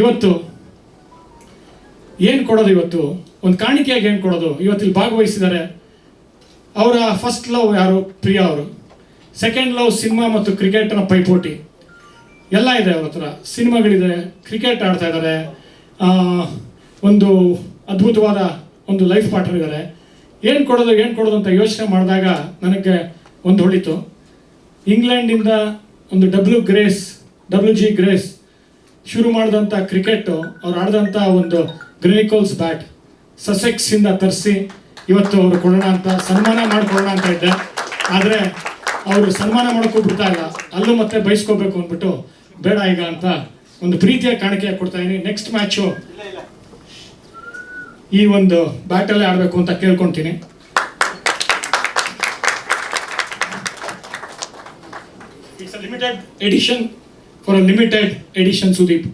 ಇವತ್ತು ಏನು ಕೊಡೋದು, ಇವತ್ತು ಒಂದು ಕಾಣಿಕೆಯಾಗಿ ಏನು ಕೊಡೋದು. ಇವತ್ತಿಲ್ಲಿ ಭಾಗವಹಿಸಿದ್ದಾರೆ. ಅವರ ಫಸ್ಟ್ ಲವ್ ಯಾರು? ಪ್ರಿಯಾ ಅವರು. ಸೆಕೆಂಡ್ ಲವ್ ಸಿನಿಮಾ ಮತ್ತು ಕ್ರಿಕೆಟ್ನ ಪೈಪೋಟಿ ಎಲ್ಲ ಇದೆ ಅವ್ರ ಹತ್ರ. ಸಿನಿಮಾಗಳಿದೆ, ಕ್ರಿಕೆಟ್ ಆಡ್ತಾ ಇದ್ದಾರೆ, ಒಂದು ಅದ್ಭುತವಾದ ಒಂದು ಲೈಫ್ ಪಾರ್ಟ್ನರ್ ಇದ್ದಾರೆ. ಏನು ಕೊಡೋದು ಅಂತ ಯೋಚನೆ ಮಾಡಿದಾಗ ನನಗೆ ಒಂದು ಹೊಳಿತು. ಇಂಗ್ಲೆಂಡಿಂದ ಒಂದು WG ಗ್ರೇಸ್ ಶುರು ಮಾಡಿದಂಥ ಕ್ರಿಕೆಟು, ಅವ್ರು ಆಡಿದಂಥ ಒಂದು ಗ್ರೆನಿಕೋಲ್ಸ್ ಬ್ಯಾಟ್ ಸಸೆಕ್ಸಿಂದ ತರಿಸಿ ಇವತ್ತು ಅವರು ಕೊಡೋಣ ಅಂತ, ಸನ್ಮಾನ ಮಾಡಿಕೊಡೋಣ ಅಂತ ಇದ್ದೆ. ಆದರೆ ಅವರು ಸನ್ಮಾನ ಮಾಡೋಕ್ಕೂ ಬಿಡ್ತಾ ಇಲ್ಲ, ಅಲ್ಲೂ ಮತ್ತೆ ಬಯಸ್ಕೋಬೇಕು ಅಂದ್ಬಿಟ್ಟು ಬೇಡ ಈಗ ಅಂತ ಒಂದು ಪ್ರೀತಿಯ ಕಾಣಿಕೆ ಕೊಡ್ತಾ ಇದ್ದೀನಿ. ನೆಕ್ಸ್ಟ್ ಮ್ಯಾಚು ಈ ಒಂದು ಬ್ಯಾಟಲ್ಲೇ ಆಡಬೇಕು ಅಂತ ಕೇಳ್ಕೊಳ್ತೀನಿ. It's a limited edition for a limited edition. Sudeep.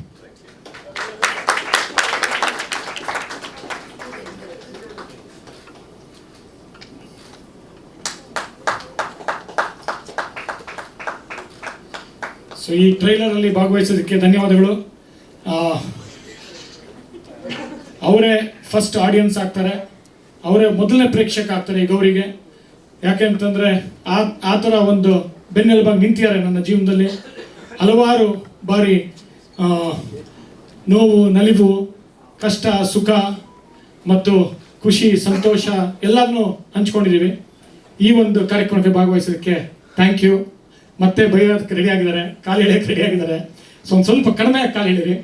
So ಈ ಟ್ರೈಲರಲ್ಲಿ ಭಾಗವಹಿಸೋದಕ್ಕೆ ಧನ್ಯವಾದಗಳು. ಅವರೇ ಫಸ್ಟ್ ಆಡಿಯನ್ಸ್ ಆಗ್ತಾರೆ, ಅವರೇ ಮೊದಲನೇ ಪ್ರೇಕ್ಷಕ ಆಗ್ತಾರೆ ಈಗ ಅವರಿಗೆ. ಯಾಕೆ ಅಂತಂದರೆ ಆ ಥರ ಒಂದು ಬೆನ್ನೆಲುಬಾಗಿ ನಿಂತಿದ್ದಾರೆ ನನ್ನ ಜೀವನದಲ್ಲಿ. ಹಲವಾರು ಬಾರಿ ನೋವು, ನಲಿವು, ಕಷ್ಟ, ಸುಖ ಮತ್ತು ಖುಷಿ, ಸಂತೋಷ ಎಲ್ಲದನ್ನೂ ಹಂಚ್ಕೊಂಡಿದ್ದೀವಿ. ಈ ಒಂದು ಕಾರ್ಯಕ್ರಮಕ್ಕೆ ಭಾಗವಹಿಸೋದಕ್ಕೆ ಥ್ಯಾಂಕ್ ಯು. ಮತ್ತೆ ಬೈಯೋದಕ್ಕೆ ರೆಡಿ ಆಗಿದ್ದಾರೆ, ಕಾಲು ಎಳೆಯಕ್ಕೆ ರೆಡಿ ಆಗಿದ್ದಾರೆ. ಸೊ ಒಂದು ಸ್ವಲ್ಪ ಕಡಿಮೆ ಕಾಲು ಎಳೀರಿ.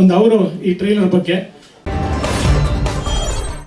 ಒಂದು ಅವರು ಈ ಟ್ರೈಲರ್ ಬಗ್ಗೆ